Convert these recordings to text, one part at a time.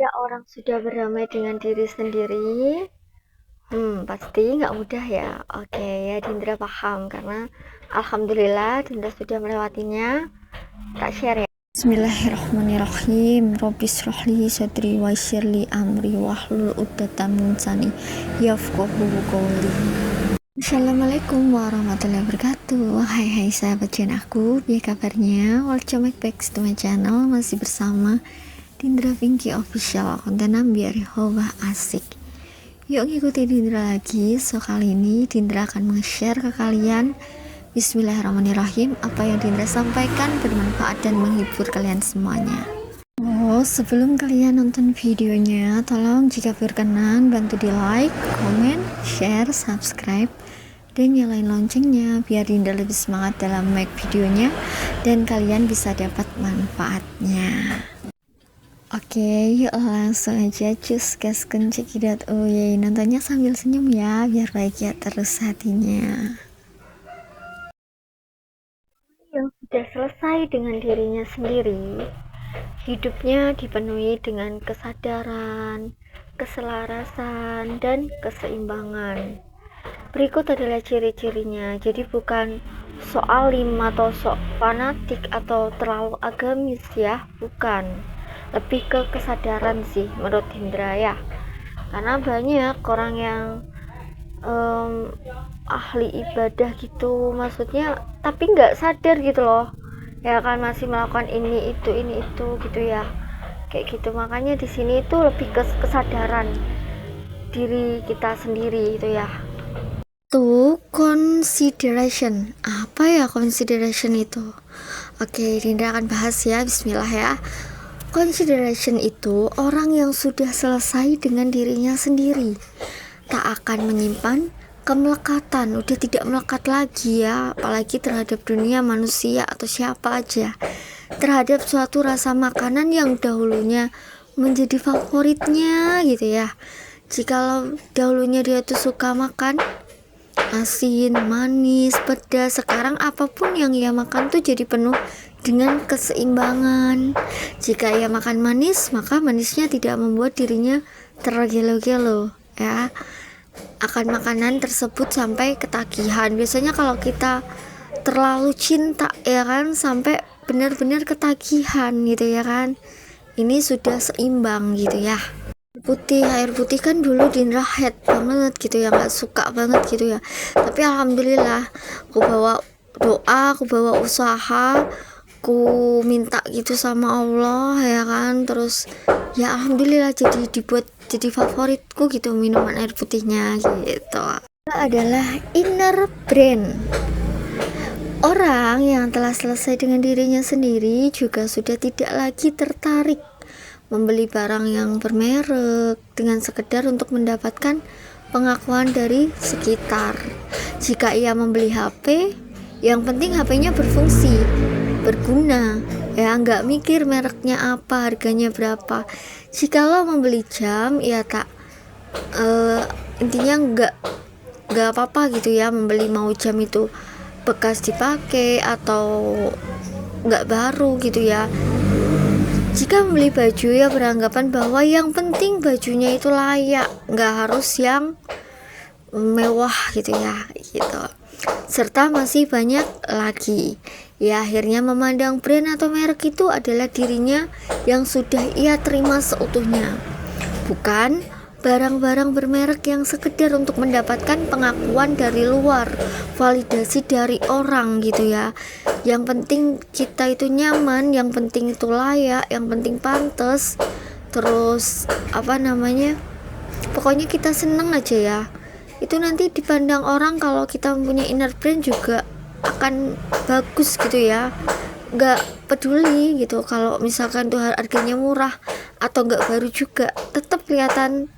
Ya orang sudah berdamai dengan diri sendiri, pasti nggak mudah ya. Oke ya, Dindra paham karena alhamdulillah Dindra sudah melewatinya. Tak share ya. Bismillahirrahmanirrahim. Rabbi shrahli sadri wa yassirli amri wahlul 'uqdatam min lisani yafqahu qawli. Assalamualaikum warahmatullahi wabarakatuh. Hai sahabat channelku, apa kabarnya? Welcome back to my channel. Masih bersama Dindra Pinky Official, konten biar hoba asik. Yuk ngikuti Dindra lagi. So kali ini Dindra akan nge-share ke kalian, bismillahirrahmanirrahim, apa yang Dindra sampaikan bermanfaat dan menghibur kalian semuanya. Oh, sebelum kalian nonton videonya, tolong jika berkenan bantu di like, komen, share, subscribe, dan nyalain loncengnya biar Dinda lebih semangat dalam make videonya dan kalian bisa dapat manfaatnya. Oke, yuk langsung aja cus gaskan cekidat. Oh ya, nontonnya sambil senyum ya biar bahagia terus hatinya. Yang sudah selesai dengan dirinya sendiri, hidupnya dipenuhi dengan kesadaran, keselarasan, dan keseimbangan. Berikut adalah ciri-cirinya. Jadi bukan soal atau sok fanatik atau terlalu agamis ya, bukan. Lebih ke kesadaran sih menurut Indra ya. Karena banyak orang yang ahli ibadah gitu, maksudnya tapi nggak sadar gitu loh. Ya kan masih melakukan ini itu gitu ya. Kayak gitu. Makanya di sini itu lebih ke kesadaran diri kita sendiri itu ya. Consideration. Apa ya consideration itu? Oke, Dinda akan bahas ya. Bismillah ya. Consideration itu orang yang sudah selesai dengan dirinya sendiri, tak akan menyimpan kemelekatan, udah tidak melekat lagi ya, apalagi terhadap dunia manusia atau siapa aja, terhadap suatu rasa makanan yang dahulunya menjadi favoritnya gitu ya. Jikalau dahulunya dia tuh suka makan asin, manis, pedas, sekarang apapun yang ia makan tuh jadi penuh dengan keseimbangan. Jika ia makan manis, maka manisnya tidak membuat dirinya tergelo-gelo ya akan makanan tersebut sampai ketagihan. Biasanya kalau kita terlalu cinta ya kan, sampai benar-benar ketagihan gitu ya kan, ini sudah seimbang gitu ya. Air putih kan dulu Dindra head banget gitu ya, nggak suka banget gitu ya, tapi alhamdulillah aku bawa doa, aku bawa usaha, aku minta gitu sama Allah ya kan, terus ya alhamdulillah dibuat jadi favoritku gitu minuman air putihnya gitu. Adalah inner brain. Orang yang telah selesai dengan dirinya sendiri juga sudah tidak lagi tertarik membeli barang yang bermerek dengan sekedar untuk mendapatkan pengakuan dari sekitar. Jika ia membeli HP, yang penting HP-nya berfungsi, berguna, ya nggak mikir mereknya apa, harganya berapa. Jikalau membeli jam, ya tak intinya nggak apa-apa gitu ya, membeli mau jam itu bekas dipakai atau nggak baru gitu ya. Jika membeli baju ya beranggapan bahwa yang penting bajunya itu layak, nggak harus yang mewah gitu ya gitu. Serta masih banyak lagi ya, akhirnya memandang brand atau merek itu adalah dirinya yang sudah ia terima seutuhnya, bukan barang-barang bermerek yang sekedar untuk mendapatkan pengakuan dari luar, validasi dari orang gitu ya. Yang penting kita itu nyaman, yang penting itu layak, yang penting pantas, terus pokoknya kita seneng aja ya. Itu nanti dipandang orang kalau kita mempunyai inner brand juga akan bagus gitu ya. Nggak peduli gitu kalau misalkan tuh harganya murah atau nggak baru juga, tetap kelihatan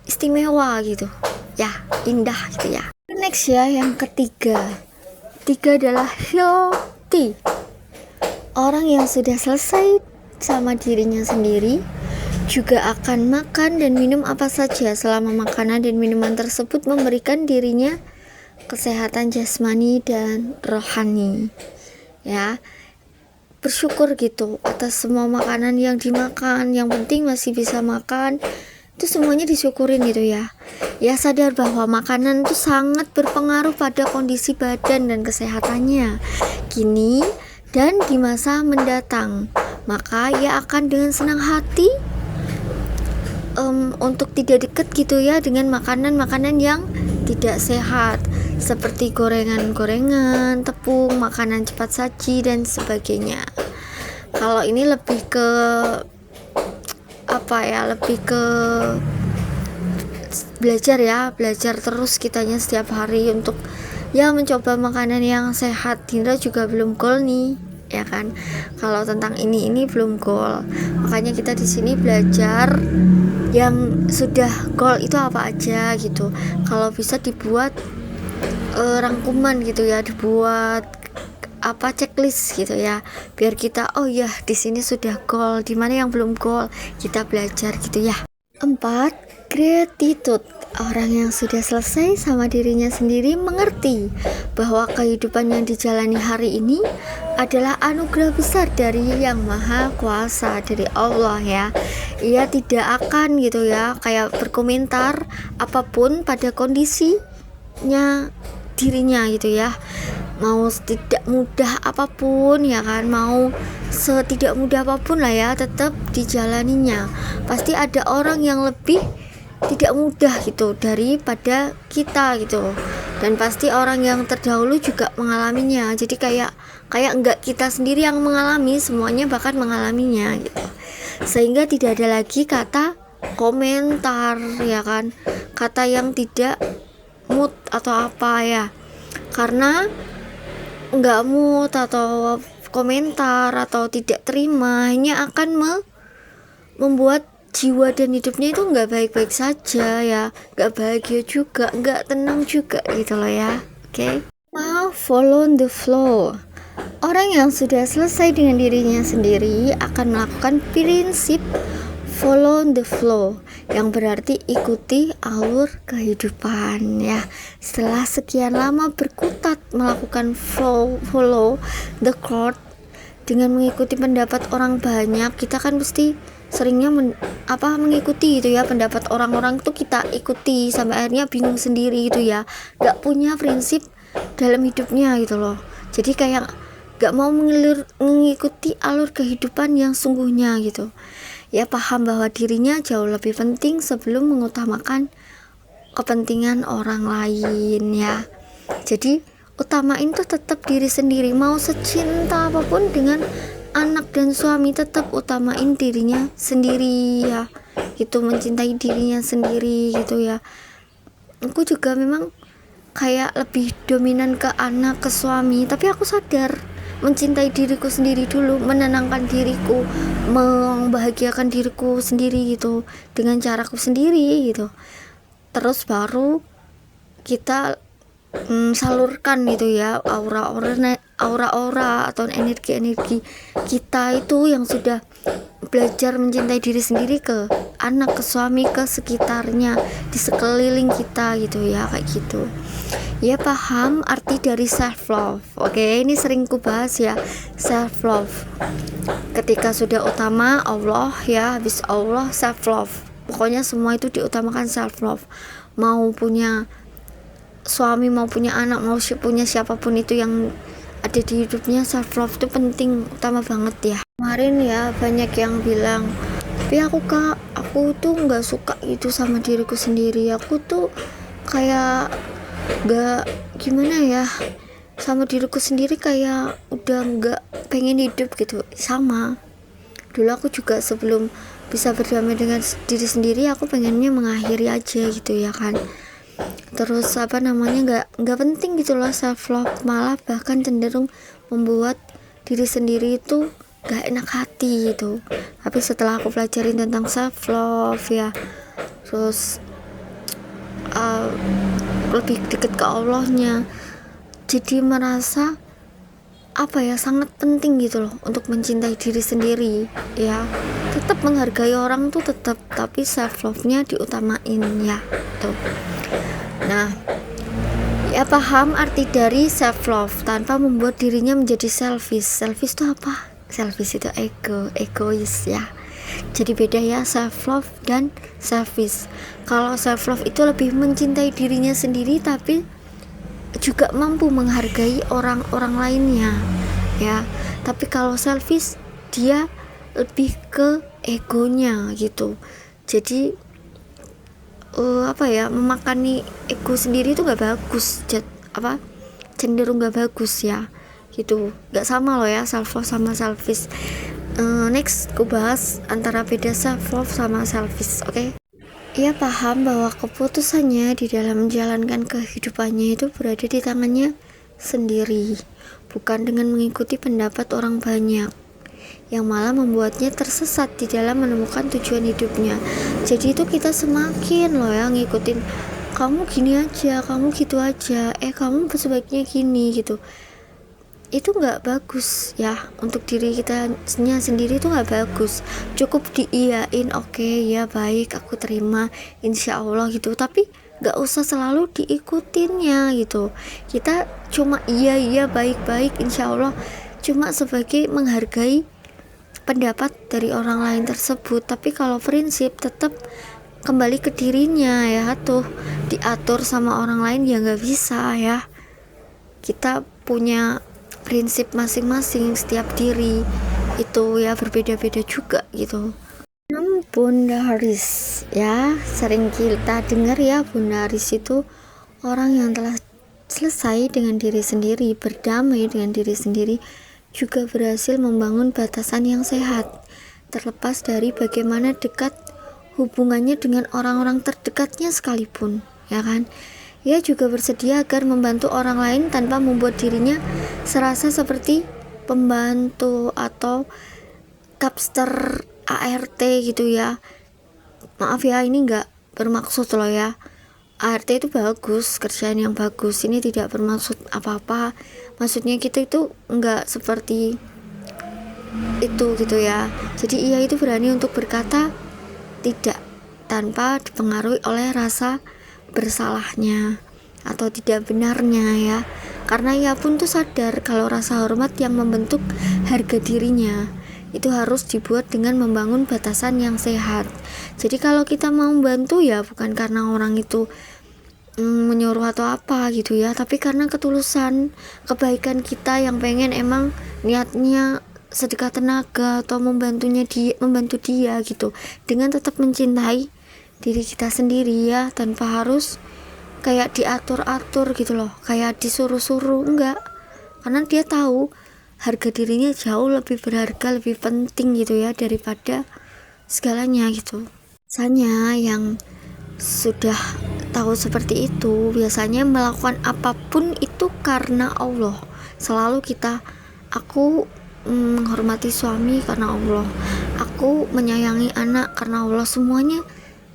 istimewa gitu ya, indah gitu ya. Next ya, yang ketiga adalah healthy. Orang yang sudah selesai sama dirinya sendiri juga akan makan dan minum apa saja selama makanan dan minuman tersebut memberikan dirinya kesehatan jasmani dan rohani ya. bersyukur gitu atas semua makanan yang dimakan, yang penting masih bisa makan, itu semuanya disyukurin gitu ya. Ya sadar bahwa makanan itu sangat berpengaruh pada kondisi badan dan kesehatannya kini dan di masa mendatang. Maka ia akan dengan senang hati untuk tidak dekat gitu ya dengan makanan-makanan yang tidak sehat seperti gorengan-gorengan, tepung, makanan cepat saji dan sebagainya. Kalau ini lebih ke lebih ke belajar terus kitanya setiap hari untuk ya mencoba makanan yang sehat. Dinda juga belum goal nih, ya kan? Kalau tentang ini belum goal. Makanya kita di sini belajar yang sudah goal itu apa aja gitu. Kalau bisa dibuat rangkuman gitu ya, dibuat checklist gitu ya, biar kita oh ya di sini sudah goal, di mana yang belum goal kita belajar gitu ya. 4. Gratitude. Orang yang sudah selesai sama dirinya sendiri mengerti bahwa kehidupan yang dijalani hari ini adalah anugerah besar dari Yang Maha Kuasa, dari Allah ya. Ia tidak akan gitu ya kayak berkomentar apapun pada kondisinya dirinya gitu ya. Mau tidak mudah apapun ya kan, mau setidak mudah apapun lah ya, tetap dijalaninya. Pasti ada orang yang lebih tidak mudah gitu daripada kita gitu, dan pasti orang yang terdahulu juga mengalaminya. Jadi kayak enggak kita sendiri yang mengalami, semuanya bahkan mengalaminya gitu. Sehingga tidak ada lagi kata komentar ya kan, kata yang tidak mood atau apa ya, karena enggak mood atau komentar atau tidak terima hanya akan membuat jiwa dan hidupnya itu nggak baik-baik saja ya, nggak bahagia juga, nggak tenang juga gitu loh ya. Oke. Now follow the flow. Orang yang sudah selesai dengan dirinya sendiri akan melakukan prinsip follow the flow, yang berarti ikuti alur kehidupan ya. Setelah sekian lama berkutat melakukan follow the crowd dengan mengikuti pendapat orang banyak, kita kan mesti seringnya mengikuti gitu ya, pendapat orang-orang tuh kita ikuti sampai akhirnya bingung sendiri gitu ya, gak punya prinsip dalam hidupnya gitu loh. Jadi kayak gak mau mengikuti alur kehidupan yang sungguhnya gitu ya, paham bahwa dirinya jauh lebih penting sebelum mengutamakan kepentingan orang lain ya. Jadi utamain tuh tetap diri sendiri, mau secinta apapun dengan anak dan suami tetap utamain dirinya sendiri ya, gitu, mencintai dirinya sendiri gitu ya. Aku juga memang kayak lebih dominan ke anak, ke suami, tapi aku sadar mencintai diriku sendiri dulu, menenangkan diriku, membahagiakan diriku sendiri gitu dengan caraku sendiri gitu, terus baru kita salurkan gitu ya aura atau energi kita itu yang sudah belajar mencintai diri sendiri ke anak, ke suami, ke sekitarnya, di sekeliling kita gitu ya, kayak gitu ya. Paham arti dari self love. Oke, ini sering ku bahas ya, self love. Ketika sudah utama Allah ya, habis Allah self love, pokoknya semua itu diutamakan self love. Mau punya suami, mau punya anak, mau punya siapapun itu yang ada di hidupnya, self love itu penting, utama banget ya. Kemarin ya banyak yang bilang, tapi aku tuh nggak suka gitu sama diriku sendiri, aku tuh kayak nggak gimana ya sama diriku sendiri, kayak udah nggak pengen hidup gitu. Sama dulu aku juga sebelum bisa berdamai dengan diri sendiri, aku pengennya mengakhiri aja gitu ya kan. Terus nggak penting gitu loh self love, malah bahkan cenderung membuat diri sendiri itu gak enak hati gitu. Tapi setelah aku pelajarin tentang self love ya, terus lebih dekat ke Allahnya, jadi merasa sangat penting gitu loh untuk mencintai diri sendiri ya. Tetap menghargai orang tuh tetap, tapi self love nya diutamain ya tuh. Nah ya, paham arti dari self love tanpa membuat dirinya menjadi selfish. Selfish itu apa? selfish itu egois ya. Jadi beda ya self love dan selfish. Kalau self love itu lebih mencintai dirinya sendiri tapi juga mampu menghargai orang-orang lainnya ya. Tapi kalau selfish dia lebih ke egonya gitu. Jadi memakani ego sendiri itu nggak bagus, cenderung nggak bagus ya gitu. Nggak sama loh ya self love sama selfish. Next aku bahas antara beda self love sama selfish. Oke? Ia paham bahwa keputusannya di dalam menjalankan kehidupannya itu berada di tangannya sendiri, bukan dengan mengikuti pendapat orang banyak yang malah membuatnya tersesat di dalam menemukan tujuan hidupnya. Jadi itu kita semakin loh ya ngikutin, kamu gini aja, kamu gitu aja, kamu sebaiknya gini gitu. Itu nggak bagus ya, untuk diri kita sendiri itu nggak bagus. Cukup diiyain, oke ya baik, aku terima, insya Allah gitu, tapi nggak usah selalu diikutinnya gitu. Kita cuma iya baik insya Allah, cuma sebagai menghargai pendapat dari orang lain tersebut. Tapi kalau prinsip tetap kembali ke dirinya ya, tuh diatur sama orang lain ya nggak bisa ya. Kita punya prinsip masing-masing, setiap diri itu ya berbeda-beda juga gitu. Bunda Haris ya, sering kita dengar ya, Bunda Haris itu orang yang telah selesai dengan diri sendiri, berdamai dengan diri sendiri, juga berhasil membangun batasan yang sehat, terlepas dari bagaimana dekat hubungannya dengan orang-orang terdekatnya sekalipun ya kan. Ia juga bersedia agar membantu orang lain tanpa membuat dirinya serasa seperti pembantu atau kapster ART gitu ya. Maaf ya, ini nggak bermaksud loh ya. ART itu bagus, kerjaan yang bagus. Ini tidak bermaksud apa-apa. Maksudnya kita itu nggak seperti itu gitu ya. Jadi ia itu berani untuk berkata tidak tanpa dipengaruhi oleh rasa bersalahnya atau tidak benarnya ya, karena ia pun tuh sadar kalau rasa hormat yang membentuk harga dirinya itu harus dibuat dengan membangun batasan yang sehat. Jadi kalau kita mau bantu ya bukan karena orang itu menyuruh atau apa gitu ya, tapi karena ketulusan kebaikan kita yang pengen emang niatnya sedekah tenaga atau membantu dia gitu, dengan tetap mencintai diri kita sendiri ya, tanpa harus kayak diatur-atur gitu loh, kayak disuruh-suruh, enggak. Karena dia tahu harga dirinya jauh lebih berharga, lebih penting gitu ya daripada segalanya gitu. Biasanya yang sudah tahu seperti itu biasanya melakukan apapun itu karena Allah. Selalu aku menghormati suami karena Allah, aku menyayangi anak karena Allah, semuanya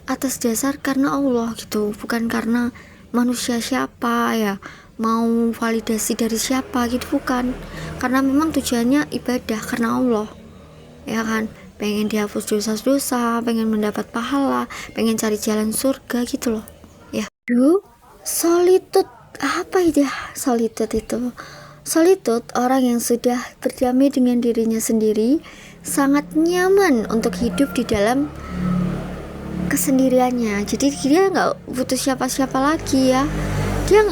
atas dasar karena Allah gitu, bukan karena manusia siapa ya, mau validasi dari siapa gitu, bukan. Karena memang tujuannya ibadah karena Allah ya kan, pengen dihapus dosa-dosa, pengen mendapat pahala, pengen cari jalan surga gitu loh ya. Solitude apa ya? Solitude orang yang sudah berdamai dengan dirinya sendiri, sangat nyaman untuk hidup di dalam kesendiriannya. Jadi dia nggak butuh siapa-siapa lagi ya, dia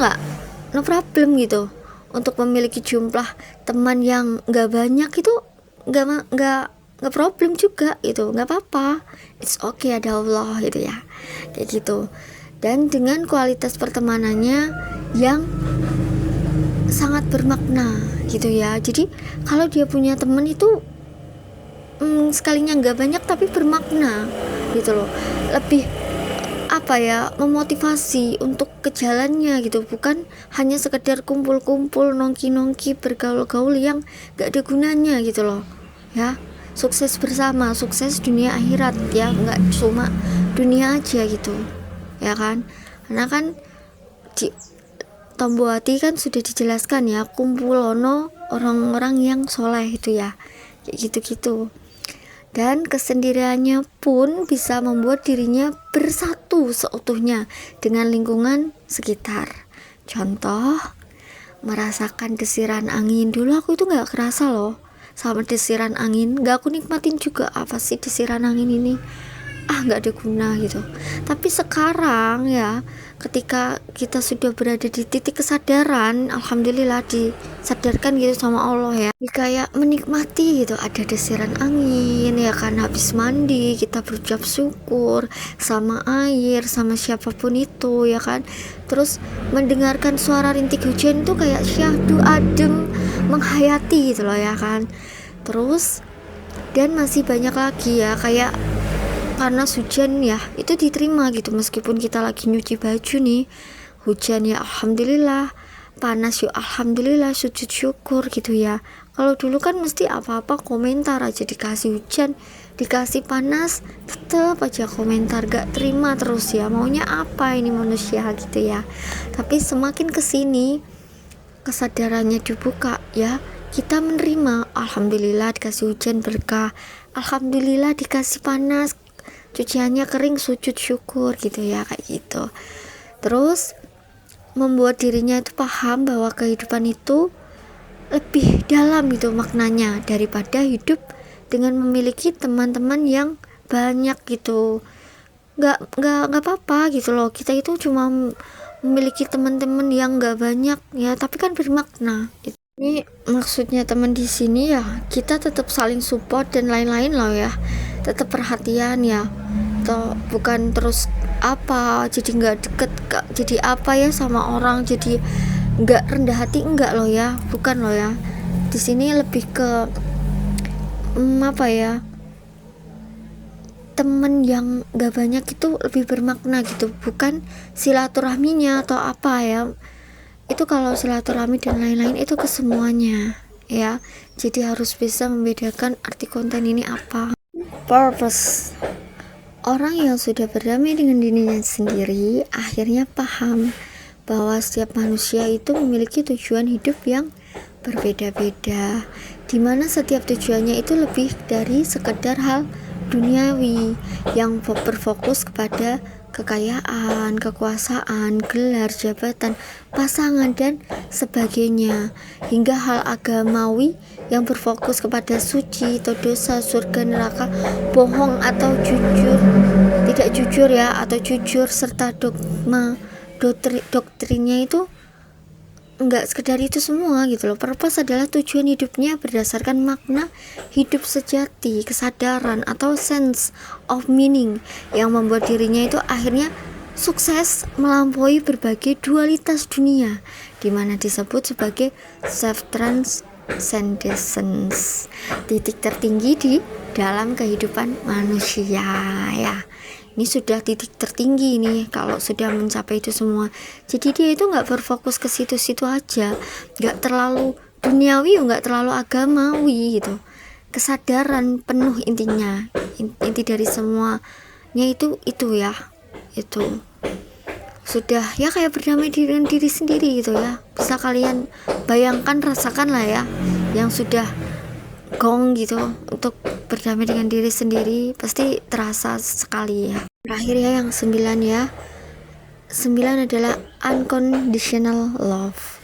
no problem gitu untuk memiliki jumlah teman yang nggak banyak. Itu nggak problem juga, itu nggak apa-apa, it's okay, ada Allah gitu ya, kayak gitu. Dan dengan kualitas pertemanannya yang sangat bermakna gitu ya. Jadi kalau dia punya teman itu sekalinya nggak banyak tapi bermakna gitu loh, lebih memotivasi untuk ke jalannya gitu, bukan hanya sekedar kumpul-kumpul, nongki-nongki, bergaul-gaul yang gak ada gunanya gitu loh ya. Sukses bersama, sukses dunia akhirat ya, nggak cuma dunia aja gitu ya kan. Karena kan di Tombo Hati kan sudah dijelaskan ya, kumpulono orang-orang yang soleh itu ya, kayak gitu-gitu. Dan kesendiriannya pun bisa membuat dirinya bersatu seutuhnya dengan lingkungan sekitar. Contoh, merasakan desiran angin. Dulu aku itu gak kerasa loh, sama desiran angin, gak aku nikmatin juga. Apa sih desiran angin ini, nggak ada guna gitu. Tapi sekarang ya, ketika kita sudah berada di titik kesadaran, alhamdulillah disadarkan gitu sama Allah ya, kayak menikmati gitu, ada desiran angin ya kan, habis mandi kita berucap syukur sama air, sama siapapun itu ya kan, terus mendengarkan suara rintik hujan itu kayak syahdu adem, menghayati gitu loh ya kan. Terus dan masih banyak lagi ya, kayak panas hujan ya, itu diterima gitu, meskipun kita lagi nyuci baju nih, hujan ya alhamdulillah, panas yuk alhamdulillah, sujud syukur gitu ya. Kalau dulu kan mesti apa-apa komentar aja, dikasih hujan, dikasih panas, tetep aja komentar, gak terima terus ya, maunya apa ini manusia gitu ya. Tapi semakin kesini kesadarannya dibuka ya, kita menerima, alhamdulillah dikasih hujan berkah, alhamdulillah dikasih panas, cuciannya kering, sujud syukur gitu ya, kayak gitu. Terus membuat dirinya itu paham bahwa kehidupan itu lebih dalam gitu maknanya, daripada hidup dengan memiliki teman-teman yang banyak gitu. Nggak apa-apa gitu loh, kita itu cuma memiliki teman-teman yang nggak banyak ya, tapi kan bermakna gitu. Ini maksudnya teman di sini ya, kita tetap saling support dan lain-lain loh ya, tetap perhatian ya, atau bukan terus apa jadi nggak deket, jadi apa ya sama orang, jadi nggak rendah hati, enggak loh ya, bukan loh ya. Di sini lebih ke apa ya, temen yang nggak banyak itu lebih bermakna gitu, bukan silaturahminya atau apa ya. Itu kalau silaturahmi dan lain-lain itu ke semuanya ya, jadi harus bisa membedakan arti konten ini apa. Purpose. Orang yang sudah berdamai dengan dirinya sendiri akhirnya paham bahwa setiap manusia itu memiliki tujuan hidup yang berbeda-beda, dimana setiap tujuannya itu lebih dari sekedar hal duniawi yang berfokus kepada kekayaan, kekuasaan, gelar, jabatan, pasangan, dan sebagainya, hingga hal agamawi yang berfokus kepada suci atau dosa, surga, neraka, bohong atau jujur, tidak jujur ya, atau jujur, serta dogma, doktrinnya itu enggak sekedar itu semua gitu loh. Purpose adalah tujuan hidupnya berdasarkan makna hidup sejati, kesadaran atau sense of meaning yang membuat dirinya itu akhirnya sukses melampaui berbagai dualitas dunia, dimana disebut sebagai self transcendence, titik tertinggi di dalam kehidupan manusia ya. Ini sudah titik tertinggi nih kalau sudah mencapai itu semua. Jadi dia itu nggak berfokus ke situ-situ aja, nggak terlalu duniawi, nggak terlalu agamawi gitu. Kesadaran penuh intinya, inti dari semuanya itu ya, itu sudah ya, kayak berdamai dengan diri sendiri gitu ya. Bisa kalian bayangkan, rasakan lah ya, yang sudah gong gitu untuk berdamai dengan diri sendiri, pasti terasa sekali ya. Terakhir ya, yang 9 ya. 9 adalah unconditional love.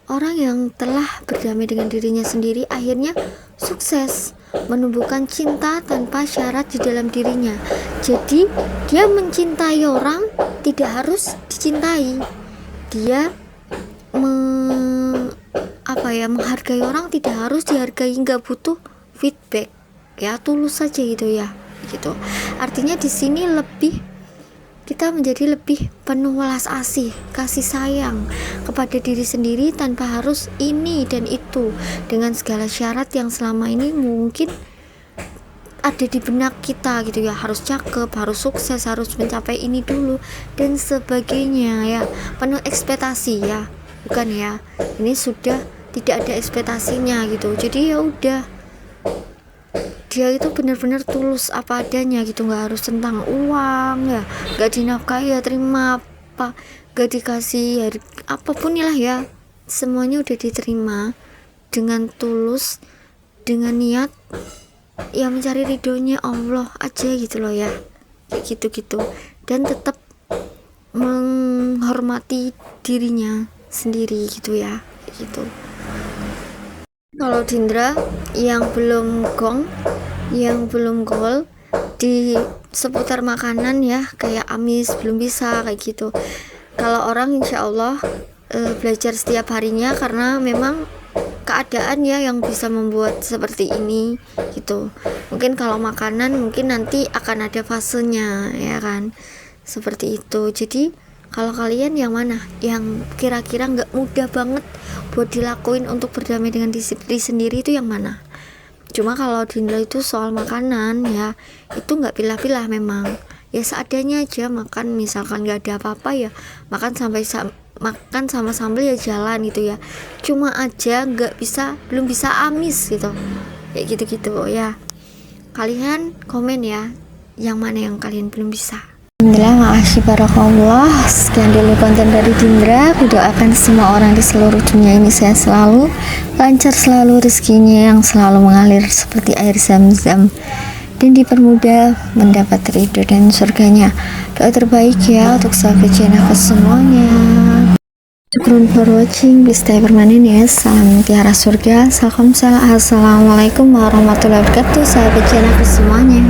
Orang yang telah berdamai dengan dirinya sendiri akhirnya sukses menumbuhkan cinta tanpa syarat di dalam dirinya. Jadi dia mencintai orang tidak harus dicintai. Dia menghargai orang tidak harus dihargai, nggak butuh feedback ya, tulus saja gitu ya, gitu. Artinya di sini kita menjadi lebih penuh welas asih, kasih sayang kepada diri sendiri tanpa harus ini dan itu, dengan segala syarat yang selama ini mungkin ada di benak kita gitu ya, harus cakep, harus sukses, harus mencapai ini dulu dan sebagainya ya, penuh ekspektasi ya, bukan ya. Ini sudah tidak ada ekspektasinya gitu, jadi ya udah, dia itu benar-benar tulus apa adanya gitu, nggak harus tentang uang ya, nggak dinafkahi ya terima apa, nggak dikasih apapun lah ya, semuanya udah diterima dengan tulus, dengan niat ya mencari ridhonya Allah aja gitu loh ya, kayak gitu dan tetap menghormati dirinya sendiri gitu ya, gitu. Kalau Dindra yang belum gong, yang belum goal di seputar makanan ya, kayak amis belum bisa kayak gitu. Kalau orang insya Allah belajar setiap harinya, karena memang keadaan ya yang bisa membuat seperti ini gitu. Mungkin kalau makanan mungkin nanti akan ada fasenya ya kan, seperti itu. Jadi kalau kalian yang mana yang kira-kira nggak mudah banget buat dilakuin untuk berdamai dengan diri sendiri, itu yang mana? Cuma kalau dinilai itu soal makanan ya, itu nggak pilah-pilah, memang ya seadanya aja makan. Misalkan nggak ada apa-apa ya makan makan sama sambal ya jalan gitu ya. Cuma aja belum bisa amis gitu, kayak gitu-gitu ya. Kalian komen ya, yang mana yang kalian belum bisa. Alhamdulillah, makasih barakallah. Sekian dulu konten dari Dindra. Aku doakan semua orang di seluruh dunia ini sehat selalu, lancar selalu rezekinya yang selalu mengalir seperti air zam-zam, dan dipermudah mendapat ridho dan surganya. Doa terbaik ya untuk sahabat channel semuanya. Syukron for watching, please stay permanen ya. Salam tiara surga, salam salam, assalamualaikum warahmatullahi wabarakatuh sahabat channel semuanya.